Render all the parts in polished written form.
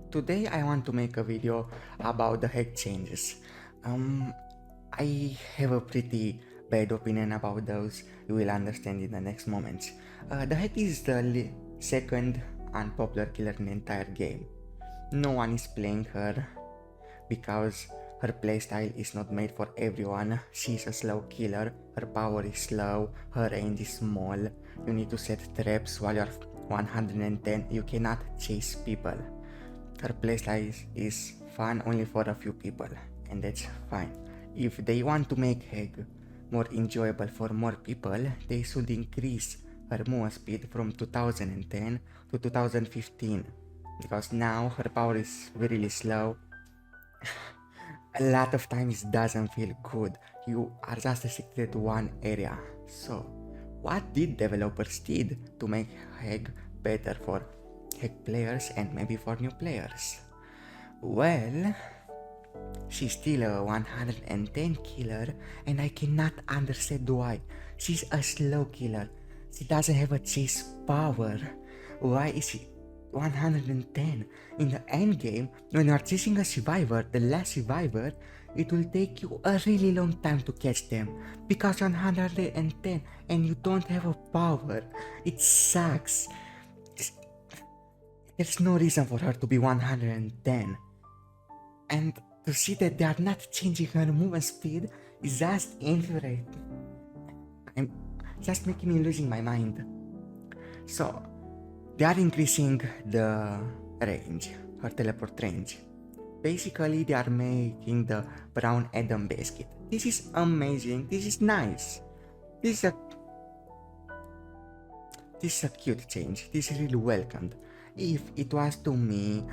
Today I want to make a video about the hack changes. Um, I have a pretty bad opinion about those. You will understand in the next moments. The hack is the second unpopular killer in the entire game. No one is playing her because her playstyle is not made for everyone. She's a slow killer, her power is slow, her range is small, you need to set traps while you're 110, you cannot chase people. Her playstyle is fun only for a few people, and that's fine. If they want to make Heg more enjoyable for more people, they should increase her move speed from 2010 to 2015, because now her power is really slow. A lot of times it doesn't feel good. You are just restricted to one area. So, what did developers did to make Heg better for Heg players and maybe for new players? Well, she's still a 110 killer and I cannot understand why. She's a slow killer. She doesn't have a chase power. Why is she 110? In the end game, when you are chasing a survivor, the last survivor, it will take you a really long time to catch them because 110 and you don't have a power. It sucks. There's no reason for her to be 110. And to see that they are not changing her movement speed is just infuriating. I'm just making me losing my mind. So, they are increasing the range, her teleport range. Basically, they are making the Brown Adam basket. This is amazing. This is nice. This is a cute change. This is really welcomed. If it was to me,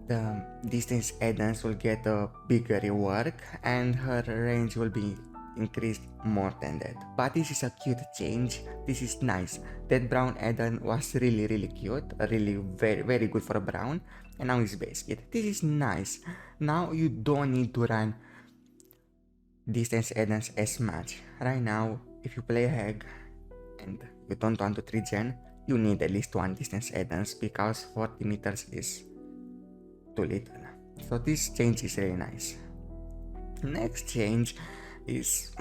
the distance add-ons will get a bigger rework and her range will be increased more than that. But this is a cute change. This is nice. That brown add-on was really cute, really very good for a brown, and now it's basket. This is nice. Now you don't need to run distance add-ons as much. Right now, if you play Heg and you don't want to 3-gen, you need at least one distance add-ons because 40 meters is too little. So this change is really nice. Next change is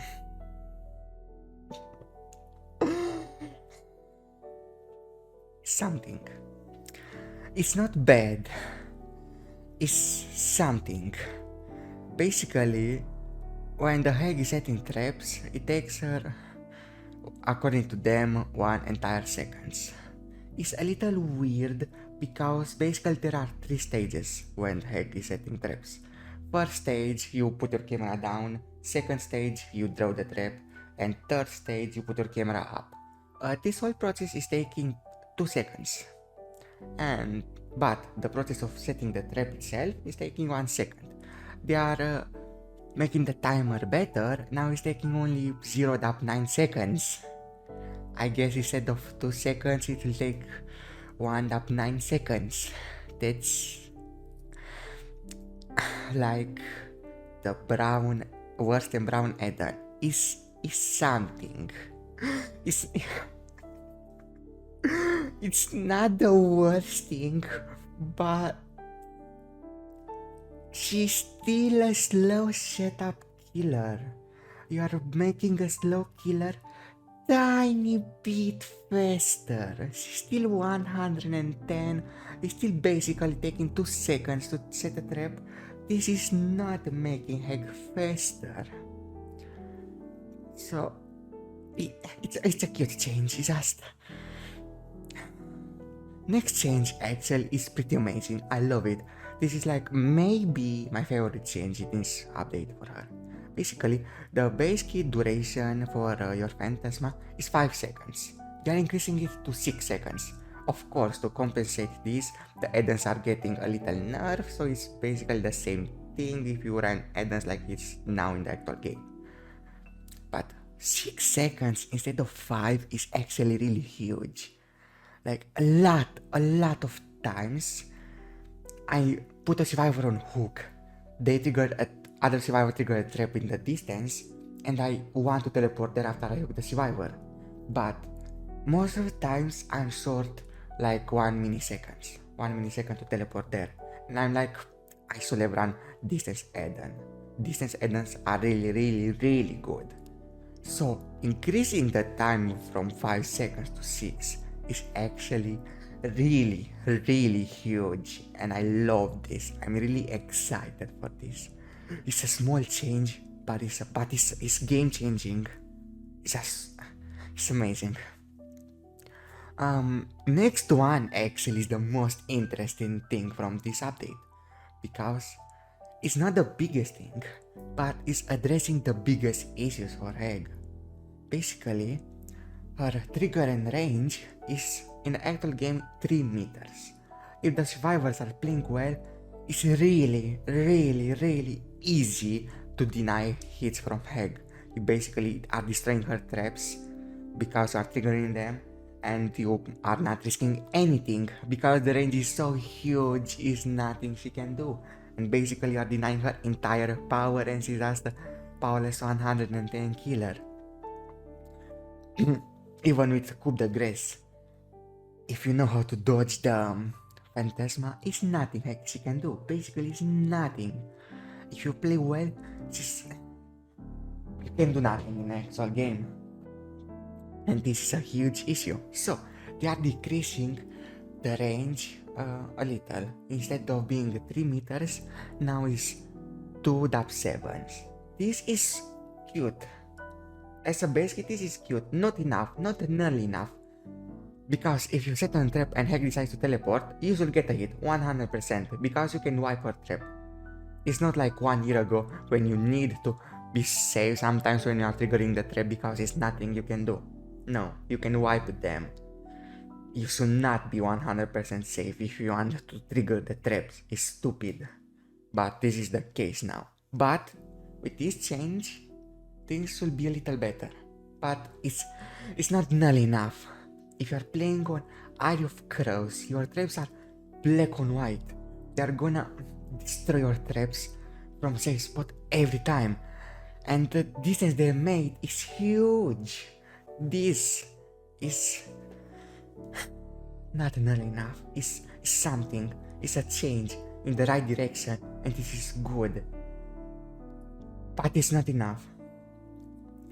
something. It's not bad. It's something. Basically, when the Heg is setting traps, it takes her, according to them, 1 entire seconds. It's a little weird because basically there are 3 stages when Heg is setting traps. First stage, you put your camera down. Second stage, you draw the trap. And third stage, you put your camera up. This whole process is taking 2 seconds. But the process of setting the trap itself is taking 1 second. They are making the timer better. Now it's taking only 0 up 9 seconds. I guess instead of 2 seconds, it will take 1 up 9 seconds. That's like the brown, worse than brown add-on. Is something. It's not the worst thing, but she's still a slow setup killer. You are making a slow killer tiny bit faster. She's still 110. It's still basically taking 2 seconds to set a trap. This is not making Heg faster. So, it's a cute change. It's just... Next change actually is pretty amazing. I love it. This is like maybe my favorite change in this update for her. Basically, the base kit duration for your Phantasma is 5 seconds. They are increasing it to 6 seconds. Of course, to compensate this, the add-ons are getting a little nerf, so it's basically the same thing if you run add-ons like it's now in the actual game. But 6 seconds instead of 5 is actually really huge. Like a lot of times, I put a survivor on hook. They triggered other survivor triggered a trap in the distance, and I want to teleport there after I hook the survivor. But most of the times I'm short like 1 millisecond to teleport there. And I'm like, I should have run distance Eden. Distance Edens are really, really, really good. So increasing the time from 5 seconds to 6 is actually really, really huge. And I love this. I'm really excited for this. It's a small change, but it's game changing. It's amazing. Next one actually is the most interesting thing from this update because it's not the biggest thing, but it's addressing the biggest issues for Egg. Basically, her trigger and range is in the actual game 3 meters. If the survivors are playing well, it's really, really, really easy to deny hits from Heg. You basically are destroying her traps because you are triggering them, and you are not risking anything because the range is so huge, is nothing she can do. And basically you are denying her entire power and she's just a powerless 110 killer. Even with Coup de Grace, if you know how to dodge the Phantasma, it's nothing like she can do. Basically, it's nothing. If you play well, you can do nothing in the actual game. And this is a huge issue. So, they are decreasing the range a little. Instead of being 3 meters, now is 2.7. This is cute. As a base kit, this is cute. Not enough, not nearly enough. Because if you set on a trap and Heg decides to teleport, you should get a hit 100% because you can wipe her trap. It's not like 1 year ago when you need to be safe sometimes when you are triggering the trap because it's nothing you can do. No, you can wipe them. You should not be 100% safe if you want to trigger the traps. It's stupid. But this is the case now. But with this change, things will be a little better. But it's not nearly enough. If you are playing on Eye of Crows, your traps are black on white. They are gonna destroy your traps from safe spot every time. And the distance they made is huge. This is not nearly enough. It's something. It's a change in the right direction, and this is good. But it's not enough.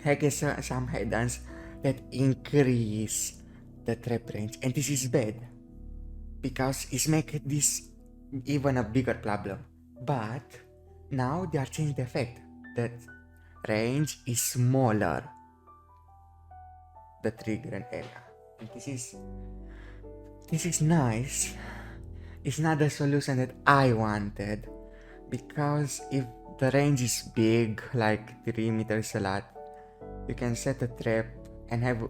Heck is some headlands that increase the trap range, and this is bad because it's making this even a bigger problem. But now they are changing the effect that range is smaller, the trigger area, and this is nice. It's not the solution that I wanted, because if the range is big, like 3 meters a lot, you can set a trap and have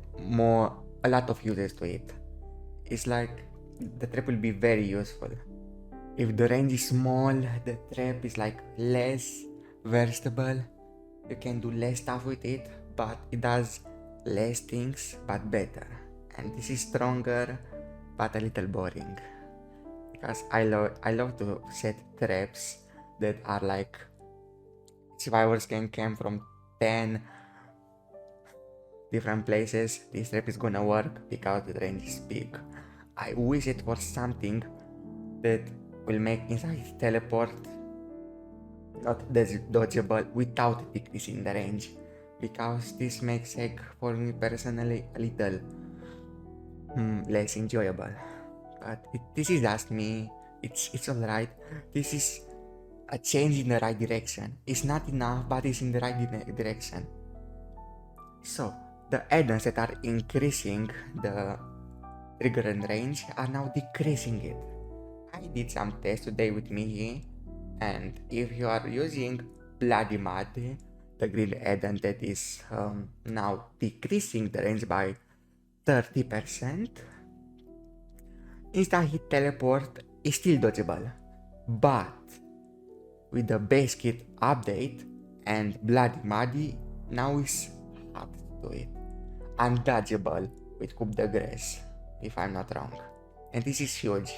a lot of uses to it. It's like the trap will be very useful. If the range is small, the trap is like less versatile. You can do less stuff with it, but it does less things but better. And this is stronger but a little boring, because I love to set traps that are like survivors can camp from 10 different places. This trap is gonna work because the range is big. I wish it was something that will make inside teleport not dodgeable without decreasing the range, because this makes Egg for me personally a little less enjoyable. But this is just me. It's alright. This is a change in the right direction. It's not enough, but it's in the right direction. So the add-ons that are increasing the trigger and range are now decreasing it. I did some tests today with me, and if you are using Bloody Mud, the green add-on that is now decreasing the range by 30%, instant hit teleport is still dodgeable, but with the base kit update and Bloody Muddy, now is hard to do it. Undodgeable with Coup de Grace, if I'm not wrong. And this is huge.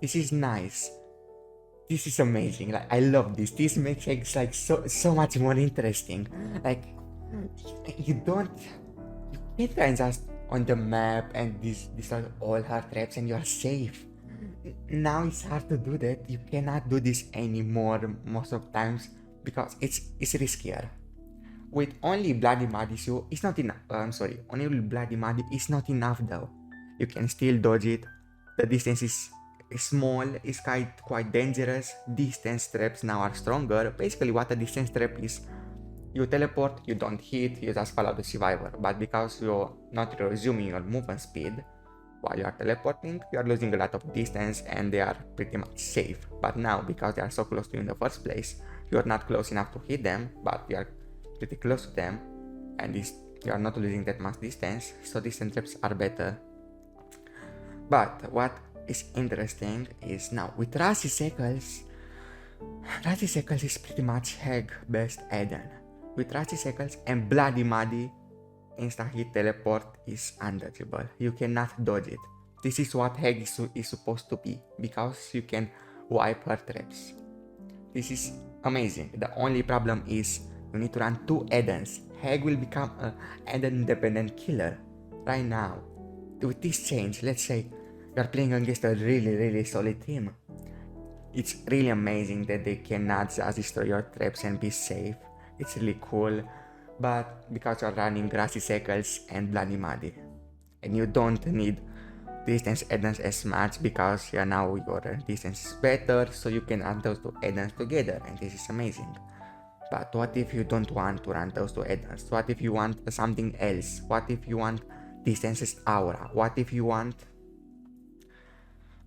This is nice. This is amazing. Like, I love this. This makes it like so much more interesting. Like, you can't find just on the map and destroy all her traps and you are safe. now it's hard to do that. You cannot do this anymore most of times because it's riskier. With only Bloody Muddy, so it's not enough. I'm sorry, only Bloody Muddy is not enough though. You can still dodge it. The distance is small, it's quite dangerous. Distance traps now are stronger. Basically, what a distance trap is, you teleport, you don't hit, you just follow the survivor. But because you're not resuming your movement speed while you are teleporting, you are losing a lot of distance and they are pretty much safe. But now, because they are so close to you in the first place, you are not close enough to hit them, but you are pretty close to them, and you are not losing that much distance, so distance traps are better. But what is interesting is now with Rassi Shackles is pretty much Heg best add-on. With Rassi Shackles and Bloody Muddy, insta-hit teleport is undodgeable. You cannot dodge it. This is what Heg is supposed to be, because you can wipe her traps. This is amazing. The only problem is you need to run 2 add-ons. Heg will become an add-on independent killer right now. With this change, let's say you're playing against a really solid team. It's really amazing that they cannot just destroy your traps and be safe. It's really cool, but because you're running Grassy Shackles and Bloody Muddy, and you don't need distance add-ons as much because now your distance is better, so you can run those 2 add-ons together, and this is amazing. But what if you don't want to run those 2 add-ons? What if you want something else? What if you want distances aura? What if you want,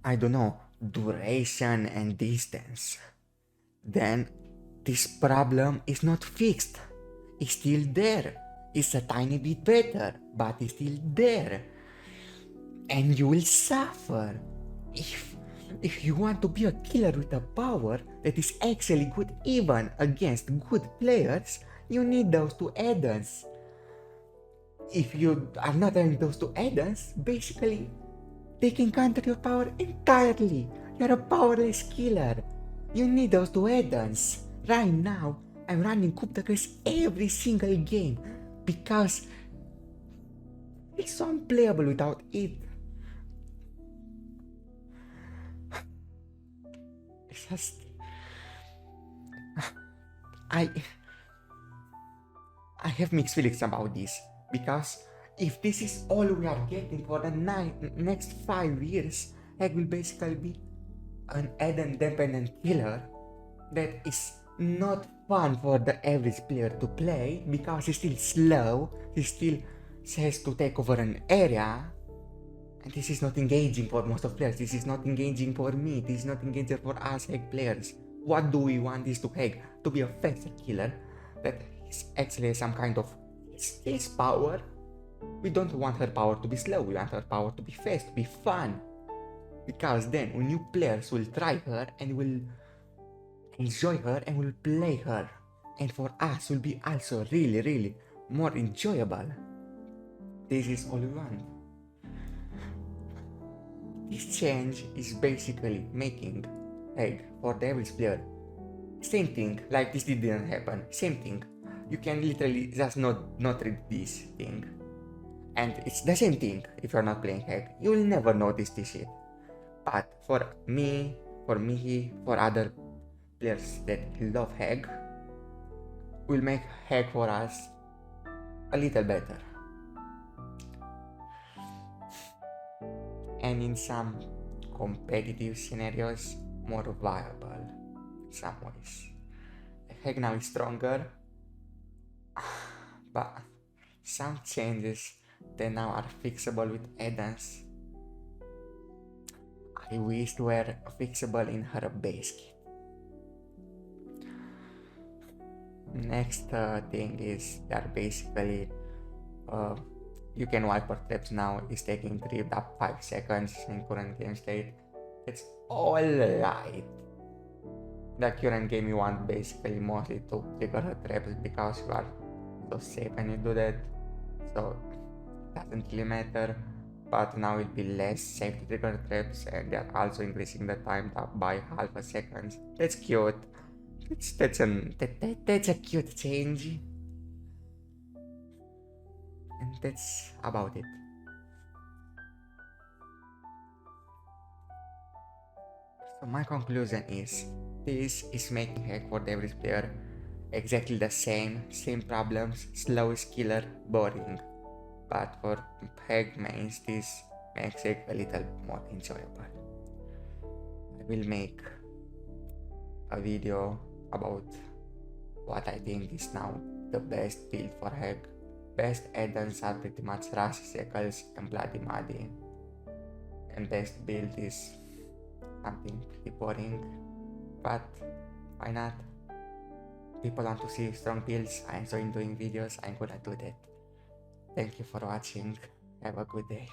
I don't know, duration and distance? Then this problem is not fixed. It's still there. It's a tiny bit better, but it's still there. And you will suffer. If you want to be a killer with a power that is actually good even against good players, you need those 2 add-ons. If you are not having those 2 add-ons, basically they can counter your power entirely. You're a powerless killer. You need those 2 add-ons. Right now, I'm running Coup de Grace every single game because it's so unplayable without it. It's just... I have mixed feelings about this, because if this is all we are getting for the next 5 years, Heg will basically be an add-on dependent killer that is not fun for the average player to play because he's still slow, he still has to take over an area, and this is not engaging for most of players. This is not engaging for me, this is not engaging for us Heg players. What do we want is to Heg to be a faster killer that is actually some kind of skills power. We don't want her power to be slow, we want her power to be fast, to be fun. Because then new players will try her and will enjoy her and will play her. And for us will be also really more enjoyable. This is all we want. This change is basically making Heg for the average player same thing, like this didn't happen, same thing. You can literally just not read this thing. And it's the same thing if you're not playing Heg. You will never notice this shit. But for me, for other players that love Heg, will make Heg for us a little better. And in some competitive scenarios, more viable in some ways. Heg now is stronger, but some changes that now are fixable with add-ons, I wish were fixable in her base kit. Next thing is that basically you can wipe her traps now. It's taking 3 up 5 seconds in current game state. It's alright. The current game you want basically mostly to trigger her traps because you are so safe when you do that, so it doesn't really matter. But now it'll be less safe to trigger traps, and they're also increasing the time by half a second. That's cute. That's a cute change. And that's about it. So my conclusion is this is making Hack for Devils player exactly the same problems, slow is killer, boring. But for Hack mains this makes it a little more enjoyable. I will make a video about what I think is now the best build for Hack. Best add-ons are pretty much Rush Shackles and Bloody Muddy. And best build is something pretty boring, but why not? People want to see strong builds. I enjoy doing videos. I'm gonna do that. Thank you for watching. Have a good day.